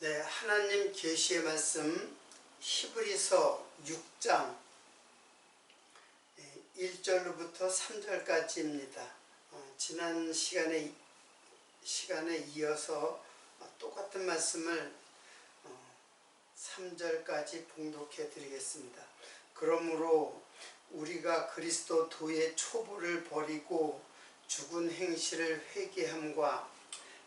네, 하나님 계시의 말씀 히브리서 6장 1절로부터 3절까지입니다. 지난 시간에 이어서 똑같은 말씀을 3절까지 봉독해 드리겠습니다. 그러므로 우리가 그리스도 도의 초보를 버리고 죽은 행실을 회개함과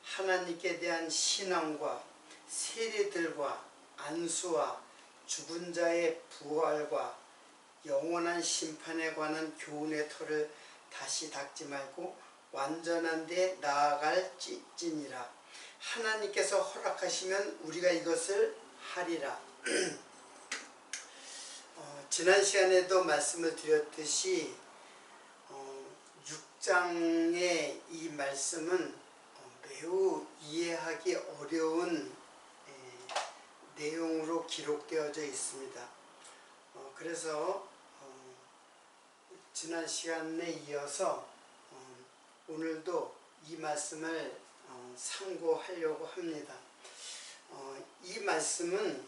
하나님께 대한 신앙과 세례들과 안수와 죽은 자의 부활과 영원한 심판에 관한 교훈의 터를 다시 닦지 말고 완전한 데 나아갈지니라. 하나님께서 허락하시면 우리가 이것을 하리라. 지난 시간에도 말씀을 드렸듯이 6장의 이 말씀은 매우 이해하기 어려운 내용으로 기록되어져 있습니다. 그래서 지난 시간에 이어서 오늘도 이 말씀을 상고하려고 합니다. 이 말씀은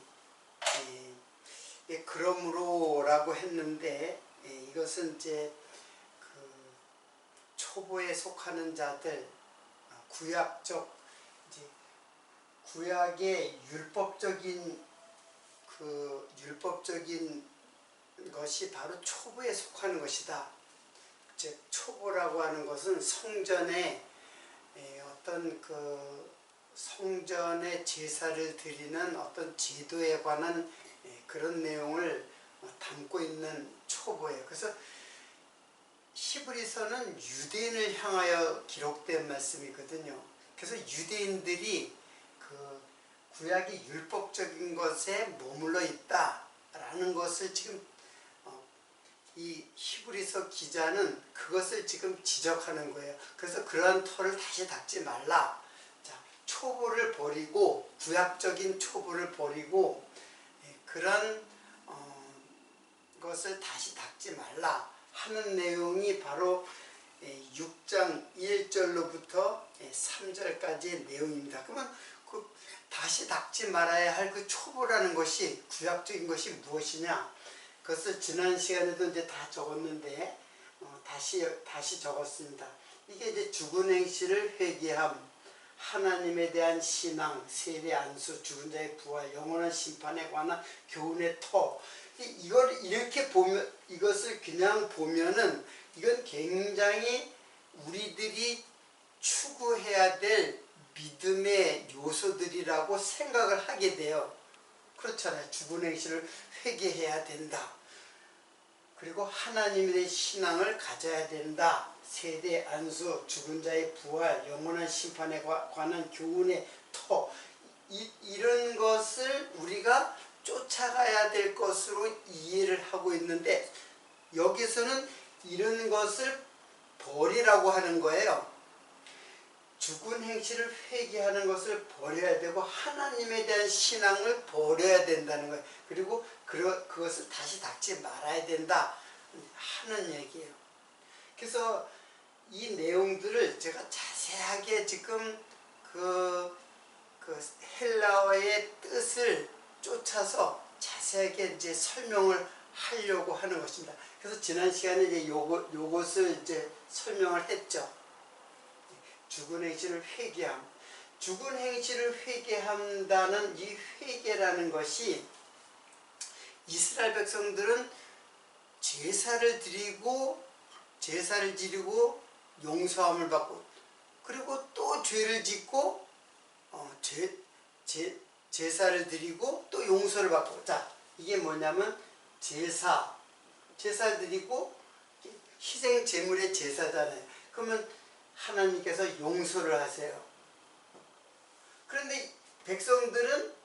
그러므로 라고 했는데 이것은 이제 초보에 속하는 자들, 구약의 율법적인 것이 바로 초보에 속하는 것이다. 즉 초보라고 하는 것은 성전에 어떤 성전에 제사를 드리는 어떤 제도에 관한 그런 내용을 담고 있는 초보예요. 그래서 히브리서는 유대인을 향하여 기록된 말씀이거든요. 그래서 유대인들이 구약이 율법적인 것에 머물러 있다라는 것을 지금 이 히브리서 기자는 그것을 지금 지적하는 거예요. 그래서 그러한 터를 다시 닦지 말라. 자, 초보를 버리고 구약적인 초보를 버리고 그런 것을 다시 닦지 말라 하는 내용이 바로 6장 1절로부터 3절까지의 내용입니다. 그러면 다시 닦지 말아야 할 그 초보라는 것이 구약적인 것이 무엇이냐? 그것을 지난 시간에도 이제 다 적었는데 다시 적었습니다. 이게 이제 죽은 행실을 회개함, 하나님에 대한 신앙, 세례, 안수, 죽은 자의 부활, 영원한 심판에 관한 교훈의 터. 이걸 이렇게 보면, 이것을 그냥 보면은 이건 굉장히 우리들이 추구해야 될 믿음의 요소들이라고 생각을 하게 돼요. 그렇잖아요. 죽은 행실을 회개해야 된다. 그리고 하나님에 대한 신앙을 가져야 된다. 세대, 안수, 죽은 자의 부활, 영원한 심판에 관한 교훈의 터, 이런 것을 우리가 쫓아가야 될 것으로 이해를 하고 있는데 여기서는 이런 것을 버리라고 하는 거예요. 죽은 행실을 회개하는 것을 버려야 되고 하나님에 대한 신앙을 버려야 된다는 거예요. 그리고 그것을 다시 닦지 말아야 된다 하는 얘기예요. 그래서 이 내용들을 제가 자세하게 지금 그 헬라어의 뜻을 쫓아서 자세하게 이제 설명을 하려고 하는 것입니다. 그래서 지난 시간에 이제 요것을 이제 설명을 했죠. 죽은 행실을 회개함. 죽은 행실을 회개한다는 이 회개라는 것이 이스라엘 백성들은 제사를 지르고 용서함을 받고 그리고 또 죄를 짓고 제사를 드리고 또 용서를 받고. 자, 이게 뭐냐면 제사를 드리고 희생 제물의 제사잖아요. 그러면 하나님께서 용서를 하세요. 그런데 백성들은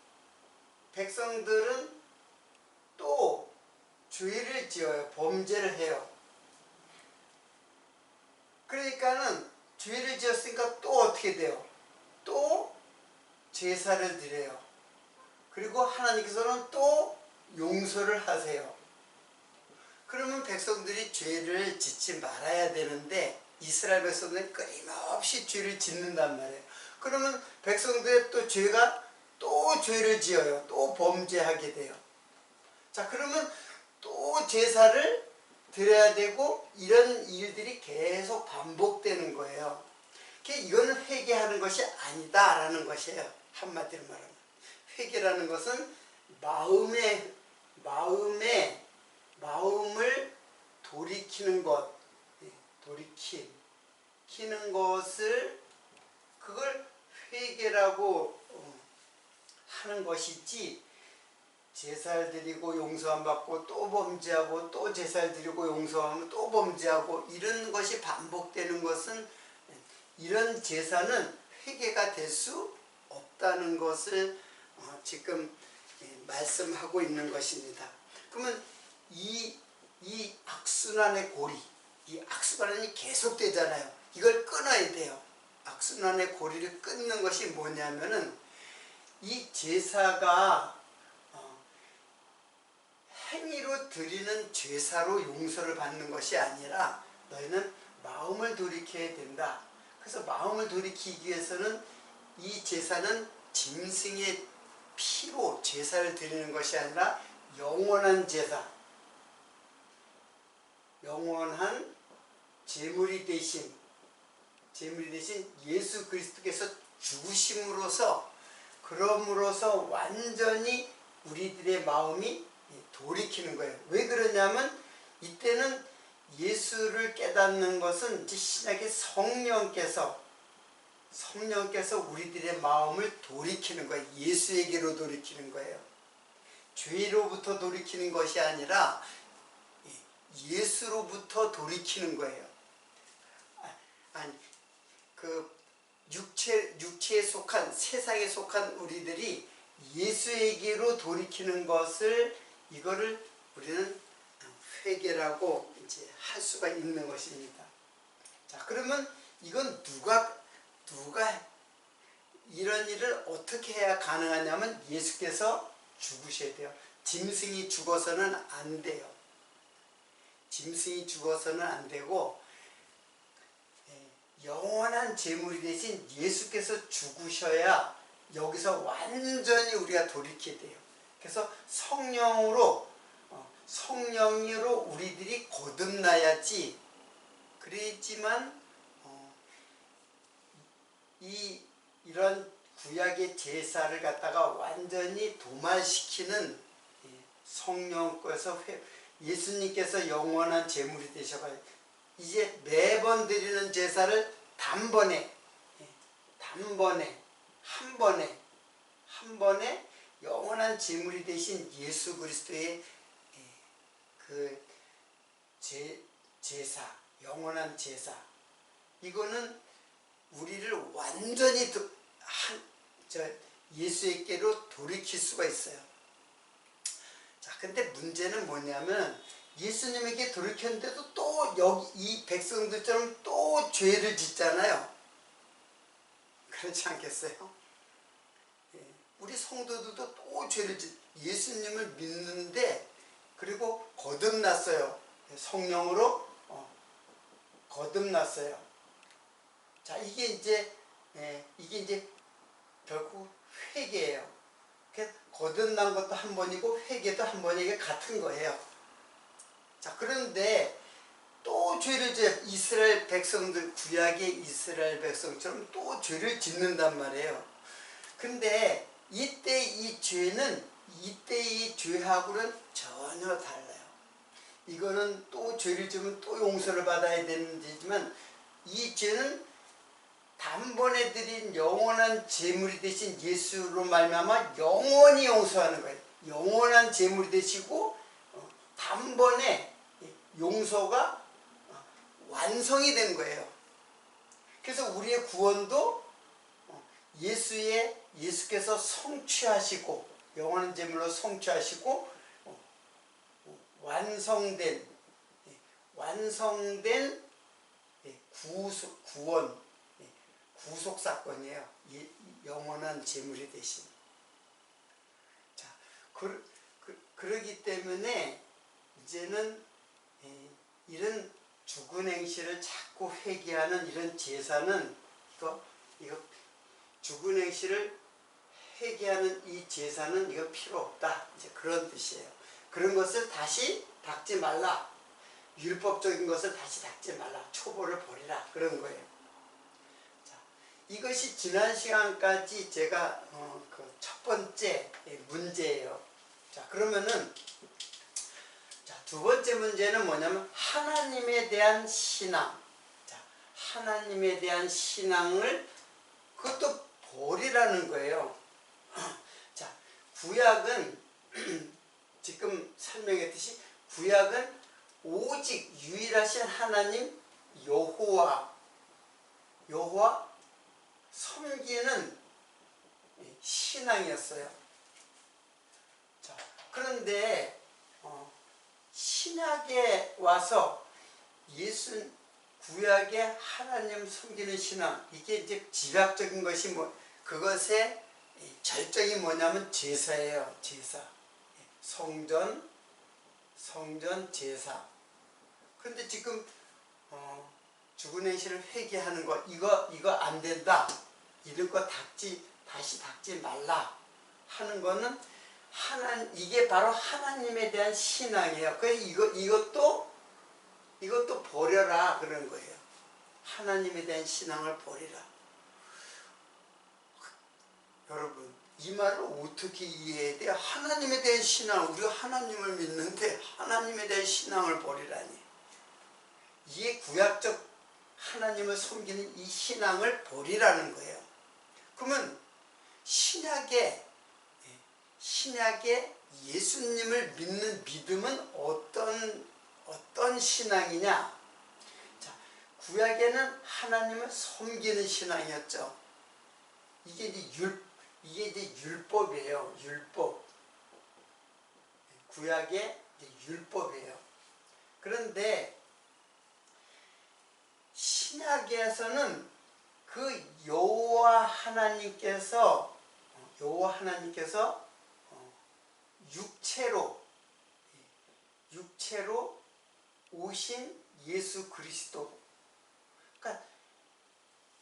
또 죄를 지어요. 범죄를 해요. 그러니까는 죄를 지었으니까 또 어떻게 돼요? 또 제사를 드려요. 그리고 하나님께서는 또 용서를 하세요. 그러면 백성들이 죄를 짓지 말아야 되는데 이스라엘 백성들은 끊임없이 죄를 짓는단 말이에요. 그러면 백성들의 또 죄가 또 죄를 지어요. 또 범죄하게 돼요. 자, 그러면 또 제사를 드려야 되고 이런 일들이 계속 반복되는 거예요. 이거는 회개하는 것이 아니다라는 것이에요. 한마디로 말하면. 회개라는 것은 마음을 돌이키는 것, 돌이키는 것을 그걸 회개라고 하는 것이지, 제사를 드리고 용서 안 받고 또 범죄하고 또 제사를 드리고 용서하면 또 범죄하고 이런 것이 반복되는 것은, 이런 제사는 회개가 될 수 없다는 것을 지금 말씀하고 있는 것입니다. 그러면 이 악순환의 고리, 이 악순환이 계속되잖아요. 이걸 끊어야 돼요. 악순환의 고리를 끊는 것이 뭐냐면은, 이 제사가 행위로 드리는 제사로 용서를 받는 것이 아니라 너희는 마음을 돌이켜야 된다. 그래서 마음을 돌이키기 위해서는 이 제사는 짐승의 피로 제사를 드리는 것이 아니라 영원한 제사, 영원한 제물이 되신 예수 그리스도께서 죽으심으로써, 그럼으로써 완전히 우리들의 마음이 돌이키는 거예요. 왜 그러냐면 이때는 예수를 깨닫는 것은 이제 신약의 성령께서 우리들의 마음을 돌이키는 거예요. 예수에게로 돌이키는 거예요. 죄로부터 돌이키는 것이 아니라 예수로부터 돌이키는 거예요. 아니, 육체에 속한, 세상에 속한 우리들이 예수에게로 돌이키는 것을, 이거를 우리는 회개라고 이제 할 수가 있는 것입니다. 자, 그러면 이건 누가 이런 일을 어떻게 해야 가능하냐면 예수께서 죽으셔야 돼요. 짐승이 죽어서는 안 돼요. 짐승이 죽어서는 안 되고, 영원한 제물이 되신 예수께서 죽으셔야 여기서 완전히 우리가 돌이키게 돼요. 그래서 성령으로 우리들이 거듭나야지, 그래야지만 이런 구약의 제사를 갖다가 완전히 도말시키는 성령께서, 예수님께서 영원한 제물이 되셔가지고 이제 매번 드리는 제사를 단번에 한 번에 영원한 제물이 되신 예수 그리스도의 그 제사, 영원한 제사, 이거는 우리를 완전히 예수에게로 돌이킬 수가 있어요. 자, 근데 문제는 뭐냐면 예수님에게 돌이켰는데도 또 여기 이 백성들처럼 또 죄를 짓잖아요. 그렇지 않겠어요? 우리 성도들도 또 죄를 예수님을 믿는데, 그리고 거듭났어요. 성령으로 거듭났어요. 자, 이게 이제 결국 회개예요. 거듭난 것도 한 번이고 회개도 한 번이, 이게 같은 거예요. 자, 그런데 또 죄를 이스라엘 백성들, 구약의 이스라엘 백성처럼 또 죄를 짓는단 말이에요. 근데 이때 이 죄는 이때의 죄하고는 전혀 달라요. 이거는 또 죄를 지으면 또 용서를 받아야 되는 죄지만, 이 죄는 단번에 드린 영원한 제물이 되신 예수로 말미암아 영원히 용서하는 거예요. 영원한 제물이 되시고 단번에 용서가 완성이 된 거예요. 그래서 우리의 구원도 예수께서 성취하시고, 영원한 제물로 성취하시고 완성된 구원, 구속 사건이에요. 영원한 제물이 되신. 자, 그러기 때문에 이제는 이런 죽은 행실을 자꾸 회개하는 이런 제사는, 이거 죽은 행실을 회개하는 이 제사는 이거 필요 없다. 이제 그런 뜻이에요. 그런 것을 다시 닦지 말라. 율법적인 것을 다시 닦지 말라. 초보를 버리라. 그런 거예요. 자, 이것이 지난 시간까지 제가 그 첫 번째 문제예요. 자, 그러면은 자, 두 번째 문제는 뭐냐면 하나님에 대한 신앙. 자, 하나님에 대한 신앙을 그것도 버리라는 거예요. 자, 구약은 지금 설명했듯이 구약은 오직 유일하신 하나님 여호와 섬기는 신앙이었어요. 자, 그런데 신약에 와서 구약의 하나님 섬기는 신앙, 이게 이제 집약적인 것이 그것의 절정이 뭐냐면 제사예요. 제사. 성전 제사. 그런데 지금 죽은 행실을 회개하는 것, 이거 안 된다. 이런 거 다시 닦지 말라 하는 거는 이게 바로 하나님에 대한 신앙이에요. 그래서 이것도 버려라 그런 거예요. 하나님에 대한 신앙을 버리라. 여러분, 이 말을 어떻게 이해해야 돼요? 하나님에 대한 신앙, 우리가 하나님을 믿는데 하나님에 대한 신앙을 버리라니. 이게 구약적 하나님을 섬기는 이 신앙을 버리라는 거예요. 그러면 신약의 예수님을 믿는 믿음은 어떤 신앙이냐? 자, 구약에는 하나님을 섬기는 신앙이었죠. 이게 이제 율법이에요. 율법. 구약의 율법이에요. 그런데 신약에서는 그 여호와 하나님께서 육체로 오신 예수 그리스도. 그러니까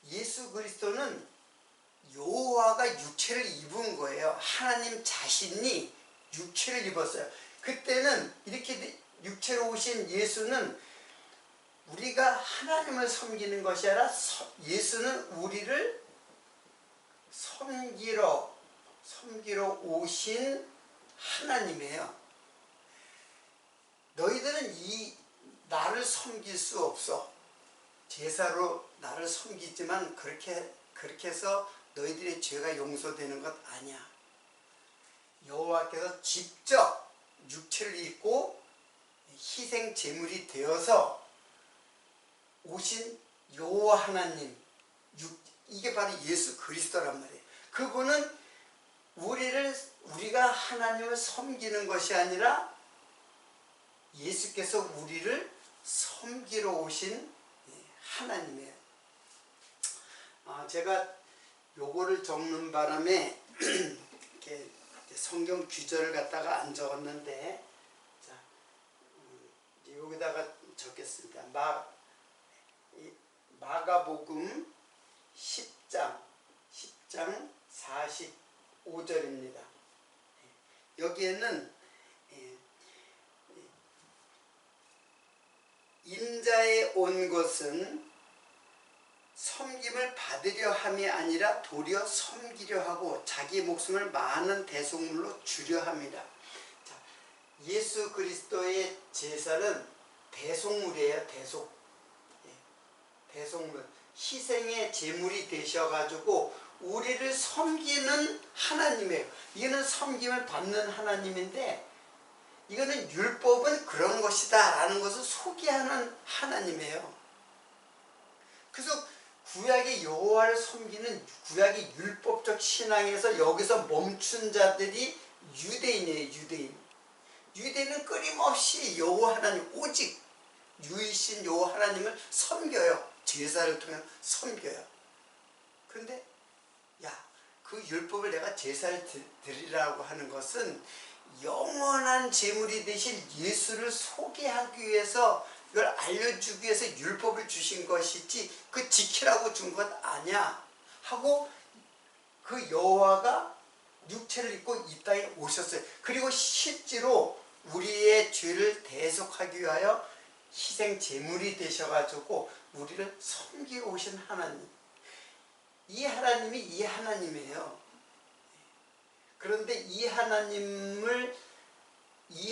예수 그리스도는 여호와가 육체를 입은 거예요. 하나님 자신이 육체를 입었어요. 그때는 이렇게 육체로 오신 예수는 우리가 하나님을 섬기는 것이 아니라 예수는 우리를 섬기러 오신 하나님이에요. 너희들은 나를 섬길 수 없어. 제사로 나를 섬기지만 그렇게 해서 너희들의 죄가 용서되는 것 아니야. 여호와께서 직접 육체를 입고 희생 제물이 되어서 오신 여호와 하나님, 이게 바로 예수 그리스도란 말이에요. 그분은 우리가 하나님을 섬기는 것이 아니라 예수께서 우리를 섬기러 오신 하나님이에요. 제가 요거를 적는 바람에 이렇게 성경 규절을 갖다가 안 적었는데, 자, 여기다가 적겠습니다. 마가복음 10장 45절입니다. 여기에는 인자에 온 것은 섬김을 받으려 함이 아니라 도리어 섬기려 하고 자기 목숨을 많은 대속물로 주려 함이라. 자, 예수 그리스도의 제사는 대속물이에요. 대속물. 희생의 제물이 되셔가지고 우리를 섬기는 하나님이에요. 이거는 섬김을 받는 하나님인데, 이거는 율법은 그런 것이다 라는 것을 소개하는 하나님이에요. 그래서 구약의 여호와를 섬기는 구약의 율법적 신앙에서 여기서 멈춘 자들이 유대인이에요. 유대인은 끊임없이 여호와 하나님, 오직 유이신 여호와 하나님을 섬겨요. 제사를 통해 섬겨요. 그런데 그 율법을 내가 제사를 드리라고 하는 것은 영원한 제물이 되신 예수를 소개하기 위해서, 이걸 알려주기 위해서 율법을 주신 것이지 그 지키라고 준 것 아니야 하고, 그 여호와가 육체를 입고 이 땅에 오셨어요. 그리고 실제로 우리의 죄를 대속하기 위하여 희생 제물이 되셔가지고 우리를 섬기러 오신 하나님. 이 하나님이 이 하나님이에요. 그런데 이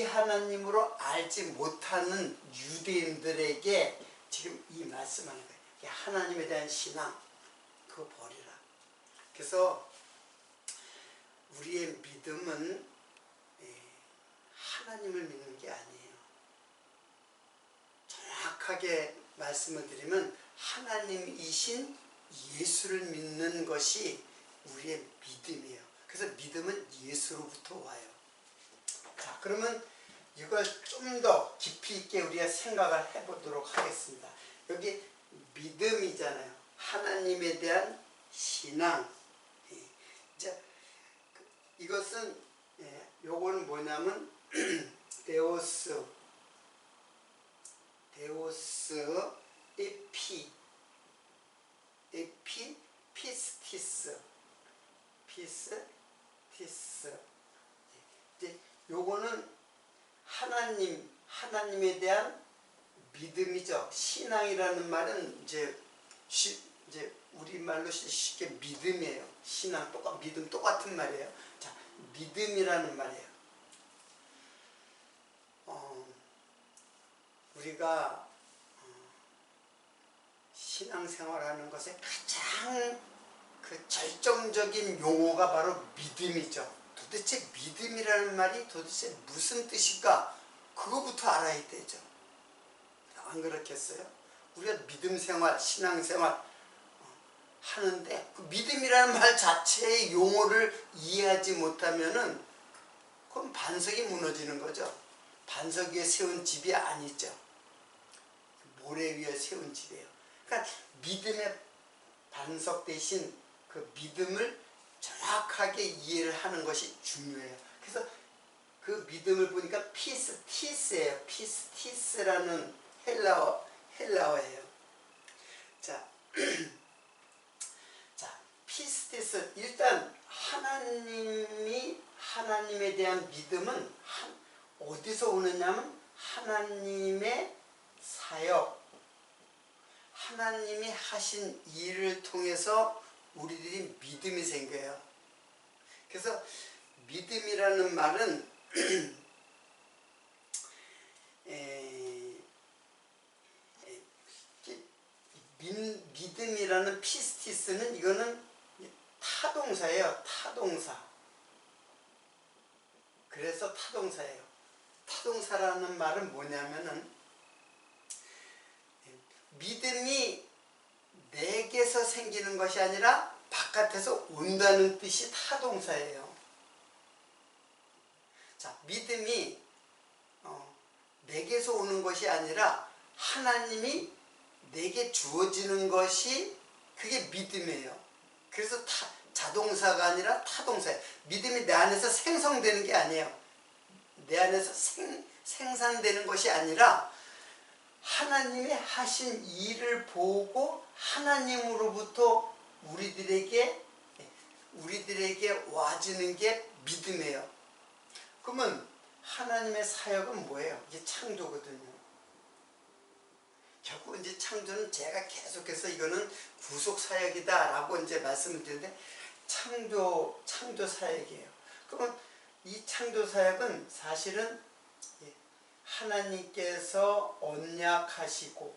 하나님으로 알지 못하는 유대인들에게 지금 이 말씀하는 거예요. 하나님에 대한 신앙, 그거 버리라. 그래서 우리의 믿음은 하나님을 믿는 게 아니에요. 정확하게 말씀을 드리면 하나님이신 예수를 믿는 것이 우리의 믿음이에요. 그래서 믿음은 예수로부터 와요. 자, 그러면 이걸 좀 더 깊이 있게 우리가 생각을 해보도록 하겠습니다. 여기 믿음이잖아요. 하나님에 대한 신앙. 이제 이것은 요거는 뭐냐면 데오스 피스티스 이제 요거는 하나님에 대한 믿음이죠. 신앙이라는 말은 이제 우리말로 쉽게 믿음이에요. 신앙 믿음 똑같은 말이에요. 자, 믿음이라는 말이에요. 우리가 신앙생활하는 것에 가장 그 절정적인 용어가 바로 믿음이죠. 도대체 믿음이라는 말이 도대체 무슨 뜻일까? 그거부터 알아야 되죠. 안 그렇겠어요? 우리가 믿음생활, 신앙생활 하는데 그 믿음이라는 말 자체의 용어를 이해하지 못하면은 그건 반석이 무너지는 거죠. 반석 위에 세운 집이 아니죠. 모래 위에 세운 집이에요. 그러니까 믿음의 반석 대신 그 믿음을 정확하게 이해를 하는 것이 중요해요. 그래서 그 믿음을 보니까 피스티스예요. 피스티스라는 헬라어예요. 자, 피스티스, 일단 하나님에 대한 믿음은 어디서 오느냐면 하나님의 사역, 하나님이 하신 일을 통해서 우리들이 믿음이 생겨요. 그래서 믿음이라는 말은 믿음이라는 피스티스는 이거는 타동사예요. 타동사. 그래서 타동사예요. 타동사라는 말은 뭐냐면은 믿음이 내게서 생기는 것이 아니라 바깥에서 온다는 뜻이 타동사예요. 자, 믿음이 내게서 오는 것이 아니라 하나님이 내게 주어지는 것이 그게 믿음이에요. 그래서 자동사가 아니라 타동사예요. 믿음이 내 안에서 생성되는 게 아니에요. 내 안에서 생산되는 것이 아니라 하나님이 하신 일을 보고 하나님으로부터 우리들에게 와지는 게 믿음이에요. 그러면 하나님의 사역은 뭐예요? 이게 창조거든요. 결국 이제 창조는 제가 계속해서 이거는 구속 사역이다 라고 이제 말씀을 드리는데 창조 사역이에요. 그러면 이 창조 사역은 사실은 하나님께서 언약하시고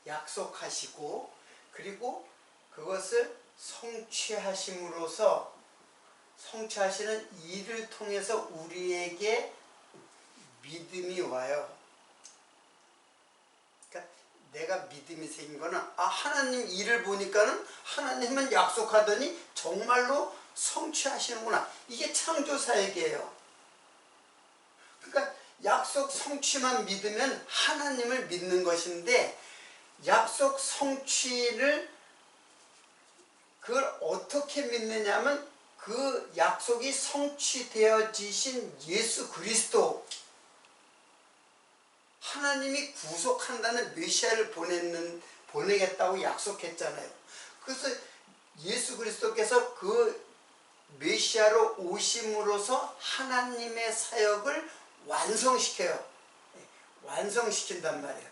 약속하시고 그리고 그것을 성취하심으로써 성취하시는 일을 통해서 우리에게 믿음이 와요. 그러니까 내가 믿음이 생긴 거는 하나님 일을 보니까는 하나님은 약속하더니 정말로 성취하시는구나. 이게 창조 사역이에요. 그러니까 약속 성취만 믿으면 하나님을 믿는 것인데 약속 성취를 그걸 어떻게 믿느냐면 그 약속이 성취되어지신 예수 그리스도 하나님이 구속한다는 메시아를 보내겠다고 약속했잖아요. 그래서 예수 그리스도께서 그 메시아로 오심으로써 하나님의 사역을 완성시켜요. 완성시킨단 말이에요.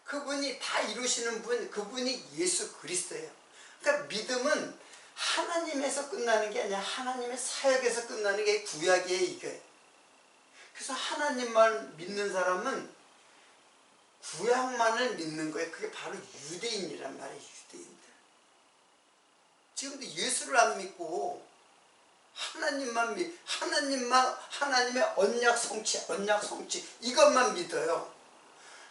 그분이 다 이루시는 분, 그분이 예수 그리스도예요. 그러니까 믿음은 하나님에서 끝나는 게 아니라 하나님의 사역에서 끝나는 게 구약이에요, 이게. 그래서 하나님만 믿는 사람은 구약만을 믿는 거예요. 그게 바로 유대인이란 말이에요, 유대인들. 지금도 예수를 안 믿고 하나님의 언약 성취 이것만 믿어요.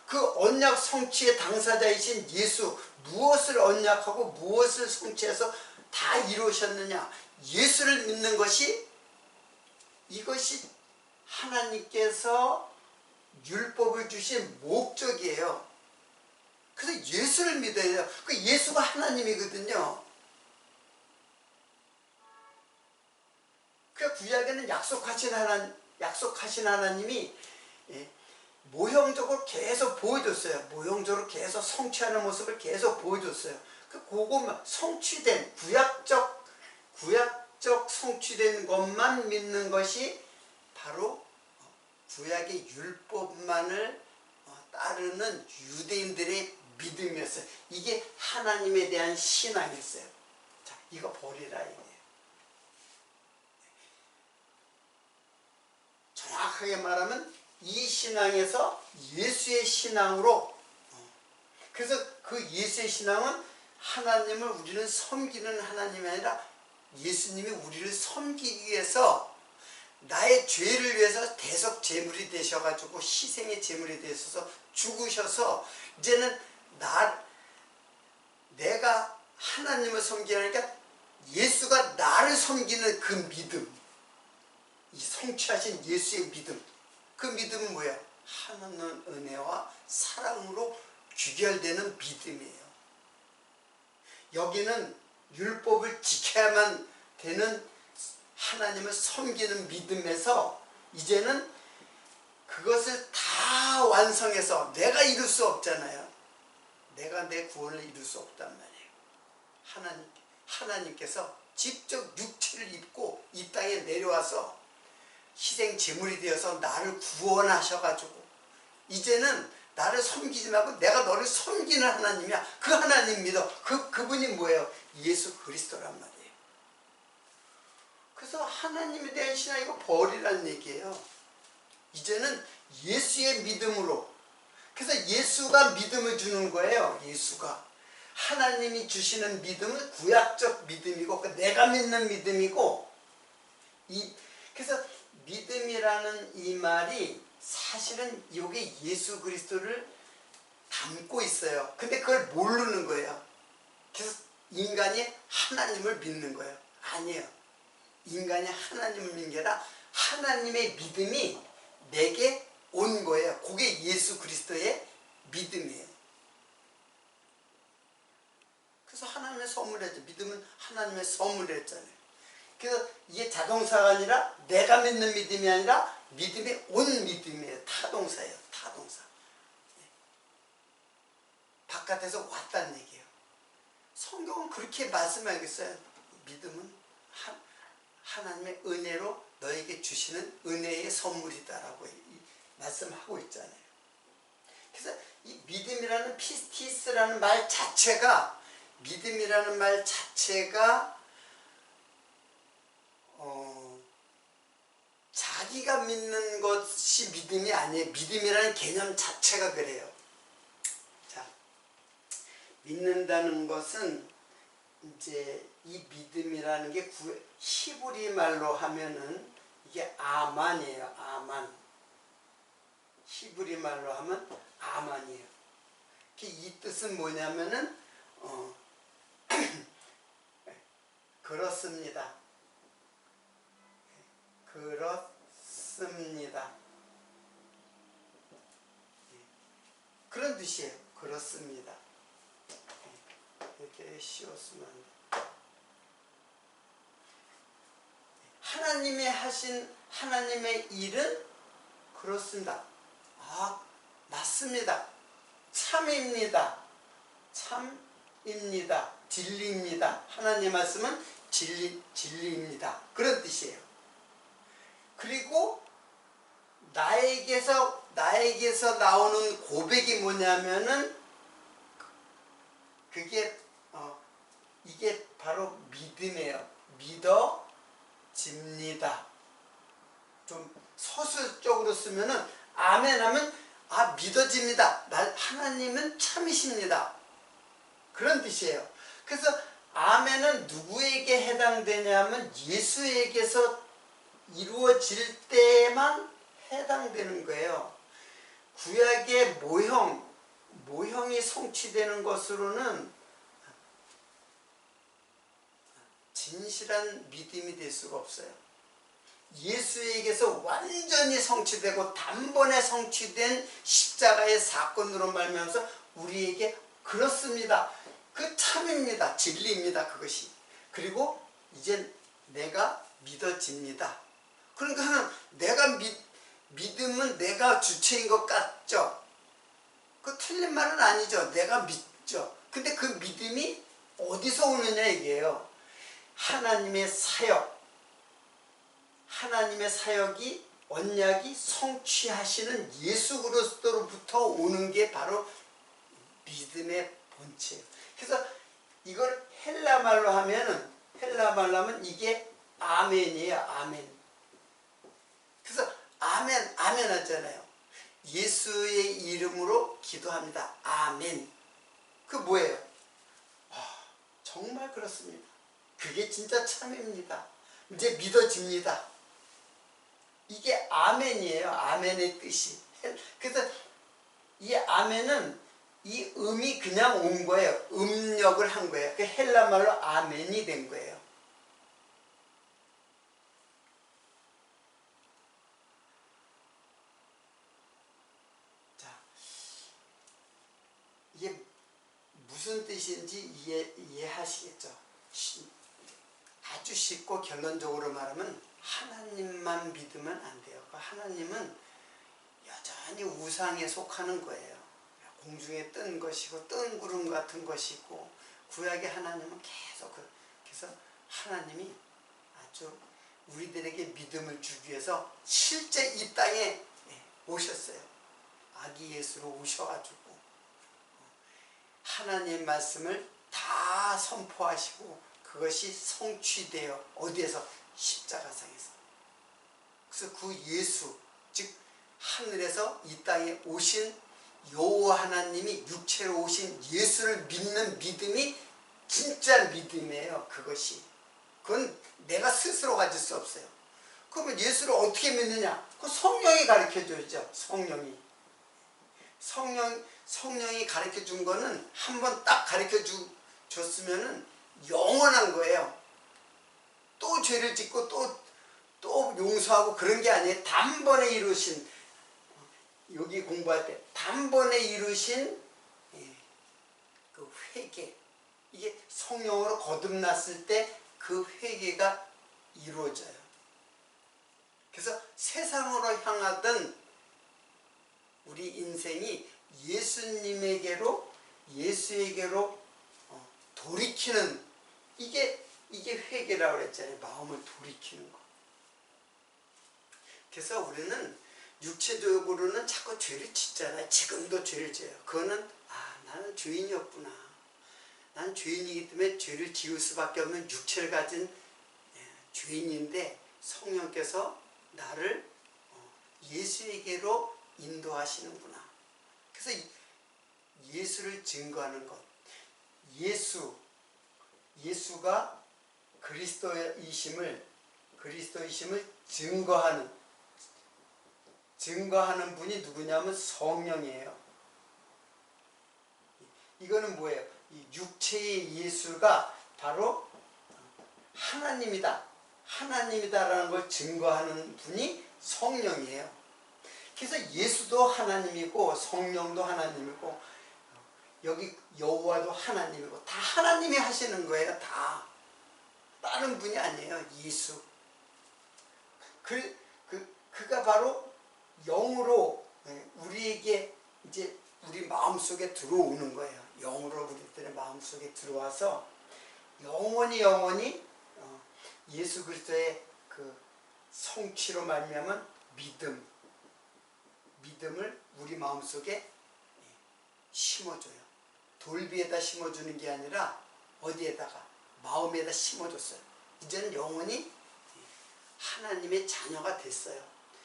그 언약 성취의 당사자이신 예수, 무엇을 언약하고 무엇을 성취해서 다 이루셨느냐, 예수를 믿는 것이, 이것이 하나님께서 율법을 주신 목적이에요. 그래서 예수를 믿어야 돼요. 그 예수가 하나님이거든요. 그 구약에는 약속하신 하나님이 모형적으로 계속 보여줬어요. 모형적으로 계속 성취하는 모습을 계속 보여줬어요. 그것만 성취된 구약적 성취된 것만 믿는 것이 바로 구약의 율법만을 따르는 유대인들의 믿음이었어요. 이게 하나님에 대한 신앙이었어요. 자, 이거 버리라 이거예요. 정확하게 말하면 이 신앙에서 예수의 신앙으로, 그래서 그 예수의 신앙은 하나님을 우리는 섬기는 하나님이 아니라 예수님이 우리를 섬기기 위해서 나의 죄를 위해서 대속 제물이 되셔가지고 희생의 제물이 되셔서 죽으셔서 이제는 내가 하나님을 섬기니까 예수가 나를 섬기는 그 믿음, 이 성취하신 예수의 믿음, 그 믿음은 뭐야? 하나님 은혜와 사랑으로 귀결되는 믿음이에요. 여기는 율법을 지켜야만 되는 하나님을 섬기는 믿음에서 이제는 그것을 다 완성해서, 내가 이룰 수 없잖아요. 내가 내 구원을 이룰 수 없단 말이에요. 하나님께서 직접 육체를 입고 이 땅에 내려와서 희생 제물이 되어서 나를 구원하셔가지고 이제는 나를 섬기지 말고 내가 너를 섬기는 하나님이야. 그 하나님 믿어. 그분이 뭐예요? 예수 그리스도란 말이에요. 그래서 하나님에 대한 신앙 이거 버리라는 얘기예요. 이제는 예수의 믿음으로. 그래서 예수가 믿음을 주는 거예요. 예수가. 하나님이 주시는 믿음은 구약적 믿음이고 내가 믿는 믿음이고, 그래서 믿음이라는 이 말이 사실은 이게 예수 그리스도를 담고 있어요. 근데 그걸 모르는 거예요. 그래서 인간이 하나님을 믿는 거예요. 아니에요. 인간이 하나님을 믿는 게 아니라 하나님의 믿음이 내게 온 거예요. 그게 예수 그리스도의 믿음이에요. 그래서 하나님의 선물이죠. 믿음은 하나님의 선물이었잖아요. 그래서 이게 자동사가 아니라 내가 믿는 믿음이 아니라 믿음이 온 믿음이에요. 타동사예요. 타동사. 바깥에서 왔다는 얘기예요. 성경은 그렇게 말씀하고 있어요. 믿음은 하나님의 은혜로 너에게 주시는 은혜의 선물이다라고 말씀하고 있잖아요. 그래서 이 믿음이라는 피스티스라는 말 자체가, 믿음이라는 말 자체가 자기가 믿는 것이 믿음이 아니에요. 믿음이라는 개념 자체가 그래요. 자, 믿는다는 것은 이제 이 믿음이라는 게 히브리 말로 하면은 이게 아만이에요. 아만. 히브리 말로 하면 아만이에요. 이 뜻은 뭐냐면은 그렇습니다. 그렇습니다. 그런 뜻이에요. 그렇습니다. 이렇게 씌웠으면 안 돼. 하나님이 하신 하나님의 일은 그렇습니다. 아, 맞습니다. 참입니다. 참입니다. 진리입니다. 하나님 말씀은 진리입니다. 그런 뜻이에요. 그리고 나에게서 나오는 고백이 뭐냐면은 그게 이게 바로 믿음이에요. 믿어집니다. 좀 서술적으로 쓰면은 아멘 하면 믿어집니다. 하나님은 참이십니다. 그런 뜻이에요. 그래서 아멘은 누구에게 해당되냐면 예수에게서 이루어질 때만 해당되는 거예요. 구약의 모형이 성취되는 것으로는 진실한 믿음이 될 수가 없어요. 예수에게서 완전히 성취되고 단번에 성취된 십자가의 사건으로 말미암아서 우리에게 그렇습니다. 그 참입니다. 진리입니다. 그것이. 그리고 이제 내가 믿어집니다. 그러니까 내가 믿음은 내가 주체인 것 같죠? 그 틀린 말은 아니죠. 내가 믿죠. 근데 그 믿음이 어디서 오느냐 이게요. 하나님의 사역이 언약이 성취하시는 예수 그리스도로부터 오는 게 바로 믿음의 본체예요. 그래서 이걸 헬라말로 하면 이게 아멘이에요. 아멘. 그래서 아멘 하잖아요. 예수의 이름으로 기도합니다. 아멘. 그 뭐예요? 정말 그렇습니다. 그게 진짜 참입니다. 이제 믿어집니다. 이게 아멘이에요. 아멘의 뜻이. 그래서 이 아멘은 이 음이 그냥 온 거예요. 음력을 한 거예요. 그 헬라말로 아멘이 된 거예요. 자, 이게 무슨 뜻인지 이해하시겠죠? 아주 쉽고 결론적으로 말하면 하나님만 믿으면 안 돼요. 하나님은 여전히 우상에 속하는 거예요. 공중에 뜬 것이고 뜬 구름 같은 것이고 구약의 하나님은 계속 그래서 하나님이 아주 우리들에게 믿음을 주기 위해서 실제 이 땅에 오셨어요. 아기 예수로 오셔가지고 하나님의 말씀을 다 선포하시고 그것이 성취되어 어디에서? 십자가상에서. 그래서 그 예수 즉 하늘에서 이 땅에 오신 여호와 하나님이 육체로 오신 예수를 믿는 믿음이 진짜 믿음이에요. 그건 내가 스스로 가질 수 없어요. 그러면 예수를 어떻게 믿느냐? 그 성령이 가르쳐줘야죠. 성령이 가르쳐준 거는 한번 딱 가르쳐줬으면은 영원한 거예요. 또 죄를 짓고 또 용서하고 그런 게 아니에요. 단번에 이루신, 여기 공부할 때 단번에 이루신 그 회개, 이게 성령으로 거듭났을 때 그 회개가 이루어져요. 그래서 세상으로 향하던 우리 인생이 예수에게로 돌이키는, 이게 회개라고 그랬잖아요. 마음을 돌이키는 거. 그래서 우리는 육체적으로는 자꾸 죄를 짓잖아요. 지금도 죄를 지어요. 그거는 나는 죄인이었구나. 난 죄인이기 때문에 죄를 지을 수밖에 없는 육체를 가진 죄인인데 성령께서 나를 예수에게로 인도하시는구나. 그래서 예수를 증거하는 것, 예수가 그리스도이심을 증거하는 분이 누구냐면 성령이에요. 이거는 뭐예요? 이 육체의 예수가 바로 하나님이다라는 걸 증거하는 분이 성령이에요. 그래서 예수도 하나님이고 성령도 하나님이고 여기 여호와도 하나님이고 다 하나님이 하시는 거예요. 다 다른 분이 아니에요. 예수. 그가 바로 영으로 우리에게 이제 우리 마음속에 들어오는 거예요. 영으로 우리들의 마음속에 들어와서 영원히 예수 그리스도의 그 성취로 말미암은 믿음을 우리 마음속에 심어줘요. 돌비에다 심어주는 게 아니라 어디에다가? 마음에다 심어줬어요. 이제는 영원히 하나님의 자녀가 됐어요.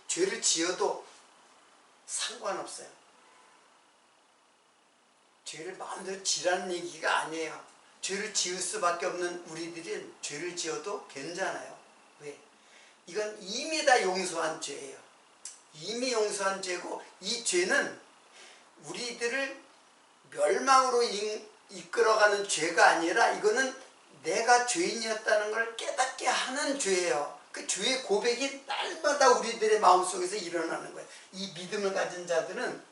죄를 지어도 상관없어요. 죄를 마음대로 지라는 얘기가 아니에요. 죄를 지을 수밖에 없는 우리들은 죄를 지어도 괜찮아요. 왜? 이건 이미 다 용서한 죄예요. 이미 용서한 죄고, 이 죄는 우리들을 멸망으로 이끌어가는 죄가 아니라 이거는 내가 죄인이었다는 걸 깨닫게 하는 죄예요. 그 죄의 고백이 날마다 우리들의 마음속에서 일어나는 거예요. 이 믿음을 가진 자들은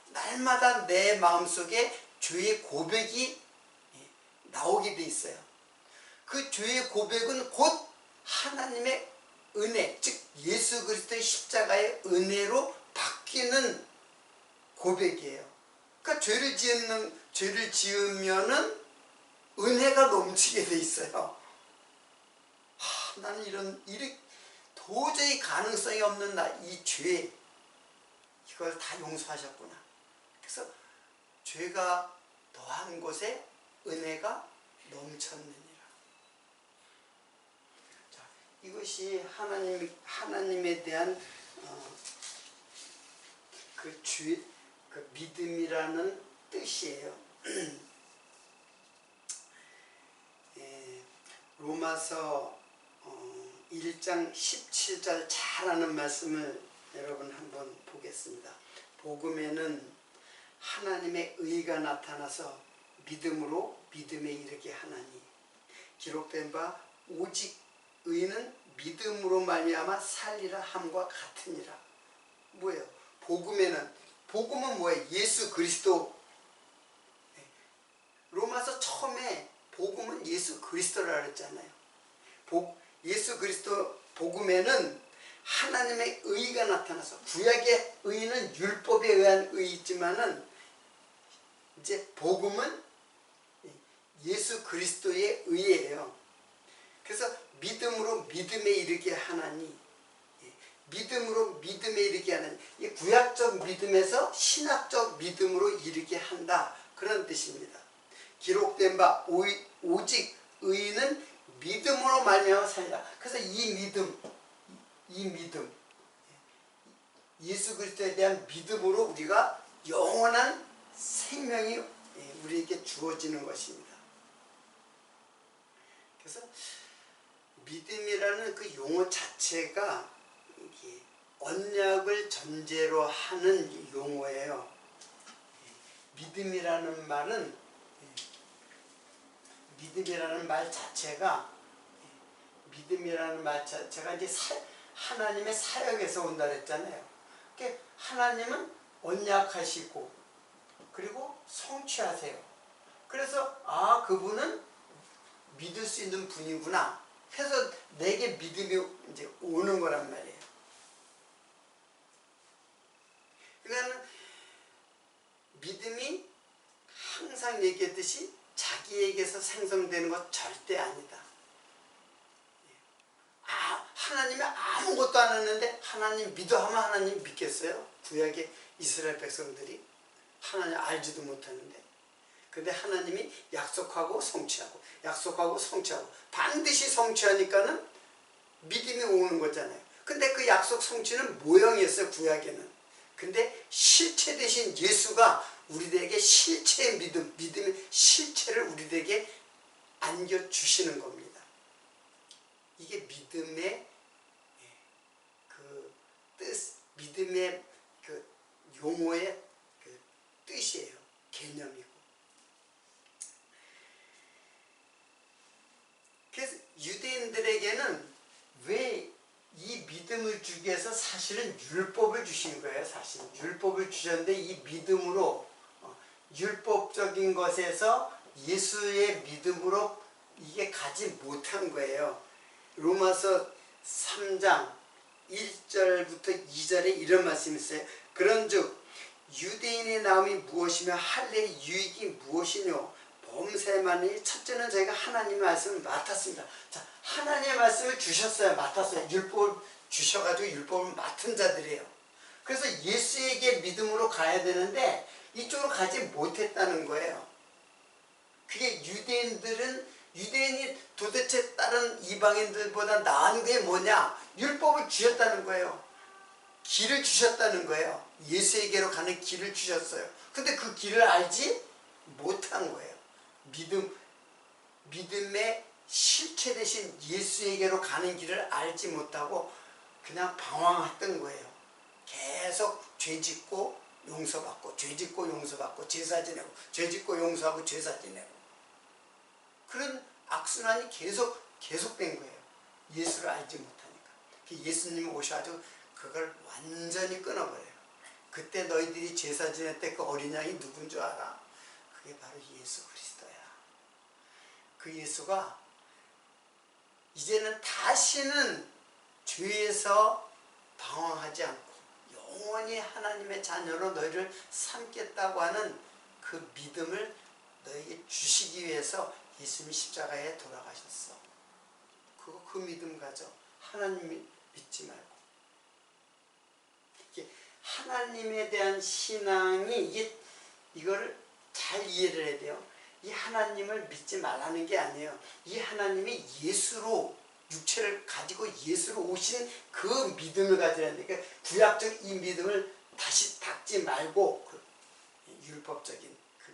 날마다 내 마음속에 죄의 고백이 나오게 돼 있어요. 그 죄의 고백은 곧 하나님의 은혜, 즉 예수 그리스도의 십자가의 은혜로 바뀌는 고백이에요. 그러니까 죄를 지으면은 은혜가 넘치게 돼 있어요. 나는 이런 도저히 가능성이 없는 이 죄, 이걸 다 용서하셨구나. 그래서 죄가 더한 곳에 은혜가 넘쳤느니라. 자, 이것이 하나님에 대한 그 믿음이라는 뜻이에요. 로마서 1장 17절 잘하는 말씀을 여러분 한번 보겠습니다. 복음에는 하나님의 의가 나타나서 믿음으로 믿음에 이르게 하나니 기록된 바 오직 의는 믿음으로 말미암아 살리라 함과 같으니라. 뭐예요? 복음은 뭐예요? 예수 그리스도. 로마서 처음에 복음은 예수 그리스도라 그랬잖아요. 예수 그리스도 복음에는 하나님의 의가 나타나서, 구약의 의는 율법에 의한 의이지만은 이제 복음은 예수 그리스도의 의예요. 그래서 믿음으로 믿음에 이르게 하나니, 믿음으로 믿음에 이르게 하나니, 이 구약적 믿음에서 신학적 믿음으로 이르게 한다, 그런 뜻입니다. 기록된 바 오직 의인은 믿음으로 말미암아 살리라. 그래서 이 믿음, 예수 그리스도에 대한 믿음으로 우리가 영원한 생명이 우리에게 주어지는 것입니다. 그래서 믿음이라는 그 용어 자체가 언약을 전제로 하는 용어예요. 믿음이라는 말 자체가 이제 하나님의 사역에서 온다 그랬잖아요. 그러니까 하나님은 언약하시고 그리고 성취하세요. 그래서 그분은 믿을 수 있는 분이구나 해서 내게 믿음이 이제 오는 거란 말이에요. 그러니까 믿음이 항상 얘기했듯이 자기에게서 생성되는 것 절대 아니다. 하나님이 아무것도 안 했는데 하나님 믿어 하면 하나님 믿겠어요? 구약의 이스라엘 백성들이 하나님 알지도 못하는데. 근데 하나님이 약속하고 성취하고 반드시 성취하니까는 믿음이 오는 거잖아요. 근데 그 약속 성취는 모형이었어요, 구약에는. 근데 실체 대신 예수가 우리들에게 실체의 믿음의 실체를 우리들에게 안겨주시는 겁니다. 이게 믿음의 그 뜻, 믿음의 그 용어의 그 뜻이에요. 개념이고. 그래서 유대인들에게는 왜 이 믿음을 주기 위해서 사실은 율법을 주신 거예요. 사실 율법을 주셨는데 이 믿음으로 율법적인 것에서 예수의 믿음으로 이게 가지 못한 거예요. 로마서 3장 1절부터 2절에 이런 말씀이 있어요. 그런즉 유대인의 나음이 무엇이며 할례의 유익이 무엇이뇨? 범세만이 첫째는 저희가 하나님의 말씀을 맡았습니다. 자, 하나님의 말씀을 주셨어요. 맡았어요. 율법을 주셔가지고 율법을 맡은 자들이에요. 그래서 예수에게 믿음으로 가야 되는데 이쪽으로 가지 못했다는 거예요. 그게 유대인이 도대체 다른 이방인들보다 나은 게 뭐냐? 율법을 주셨다는 거예요. 길을 주셨다는 거예요. 예수에게로 가는 길을 주셨어요. 근데 그 길을 알지 못한 거예요. 믿음의 실체 대신 예수에게로 가는 길을 알지 못하고 그냥 방황했던 거예요. 계속 죄짓고 용서받고 죄짓고 용서받고 제사 지내고 죄짓고 용서하고 제사 지내고 그런 악순환이 계속된 거예요. 예수를 알지 못하니까. 예수님이 오셔가지고 그걸 완전히 끊어버려요. 그때 너희들이 제사 지낼 때 그 어린 양이 누군 줄 알아? 그게 바로 예수 그리스도야. 그 예수가 이제는 다시는 죄에서 방황하지 않고 영원히 하나님의 자녀로 너희를 삼겠다고 하는 그 믿음을 너에게 주시기 위해서 예수님이 십자가에 돌아가셨어. 그 믿음 가져. 하나님 믿지 말고. 하나님에 대한 신앙이 이거를 잘 이해를 해야 돼요. 이 하나님을 믿지 말라는 게 아니에요. 이 하나님이 예수로 육체를 가지고 예수로 오신 그 믿음을 가지라는 거예요. 그러니까 구약적 이 믿음을 다시 닦지 말고 율법적인 그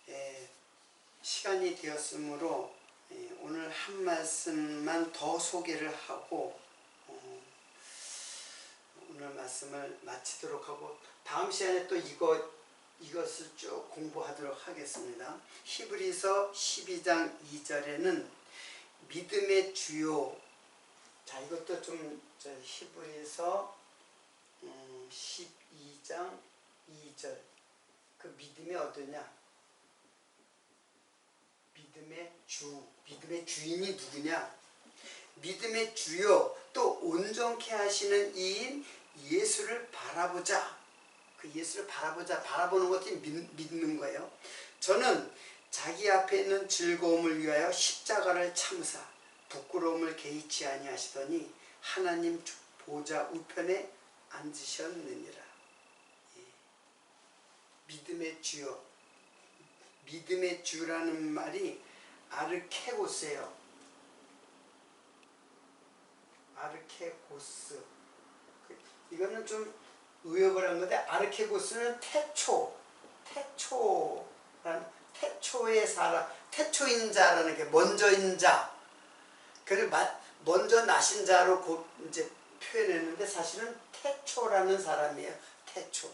믿음. 시간이 되었으므로 오늘 한 말씀만 더 소개를 하고 오늘 말씀을 마치도록 하고 다음 시간에 또 이것을 쭉 공부하도록 하겠습니다. 히브리서 12장 2절에는 믿음의 주요, 자 이것도 좀 히브리서 12장 2절 그 믿음이 어떠냐? 믿음의 주인이 누구냐? 믿음의 주요 또 온전케 하시는 이인 예수를 바라보자. 그 예수를 바라보는 것이 믿는 거예요. 저는 자기 앞에 있는 즐거움을 위하여 십자가를 참으사 부끄러움을 개의치 아니하시더니 하나님 보좌 우편에 앉으셨느니라. 믿음의 주요, 믿음의 주라는 말이 아르케고스예요. 아르케고스. 이거는 좀 의역을 한 건데 아르케고스는 태초의 사람, 태초인 자라는 게 먼저인 자. 그리고 먼저 나신 자로 이제 표현했는데 사실은 태초라는 사람이에요. 태초.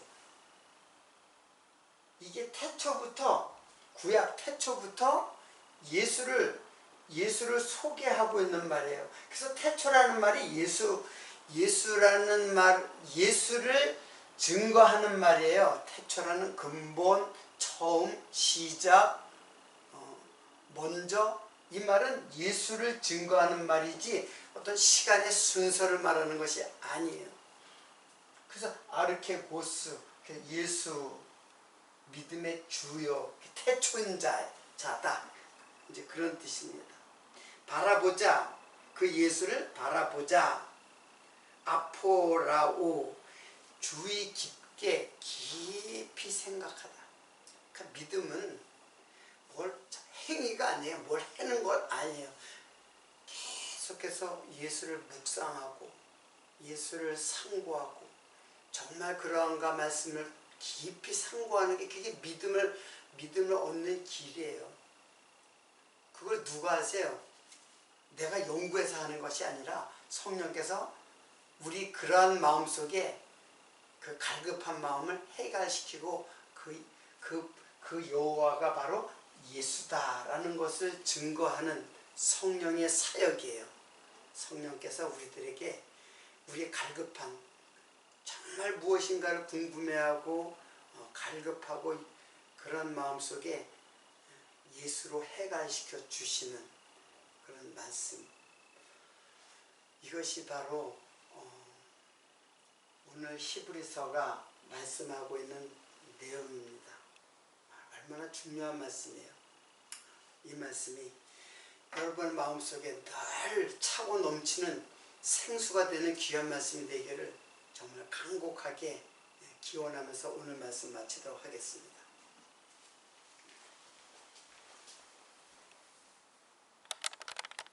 이게 태초부터 구약 태초부터 예수를 소개하고 있는 말이에요. 그래서 태초라는 말이 예수라는 말, 예수를 증거하는 말이에요. 태초라는 근본, 처음, 시작, 먼저. 이 말은 예수를 증거하는 말이지 어떤 시간의 순서를 말하는 것이 아니에요. 그래서 아르케고스, 예수, 믿음의 주요, 태초인 자다. 이제 그런 뜻입니다. 바라보자. 그 예수를 바라보자. 아포라오. 주의 깊이 생각하다. 그러니까 믿음은 행위가 아니에요. 뭘 하는 것 아니에요. 계속해서 예수를 묵상하고 예수를 상고하고 정말 그러한가 말씀을 깊이 상고하는 게 그게 믿음을 얻는 길이에요. 그걸 누가 하세요? 내가 연구해서 하는 것이 아니라 성령께서 우리 그러한 마음속에 그 갈급한 마음을 해결시키고 그 여호와가 바로 예수다라는 것을 증거하는 성령의 사역이에요. 성령께서 우리들에게 우리의 갈급한 정말 무엇인가를 궁금해하고 갈급하고 그런 마음속에 예수로 해결시켜 주시는 그런 말씀. 이것이 바로 오늘 히브리서가 말씀하고 있는 내용입니다. 얼마나 중요한 말씀이에요. 이 말씀이 여러분 마음속에 늘 차고 넘치는 생수가 되는 귀한 말씀이 되기를 정말 간곡하게 기원하면서 오늘 말씀 마치도록 하겠습니다.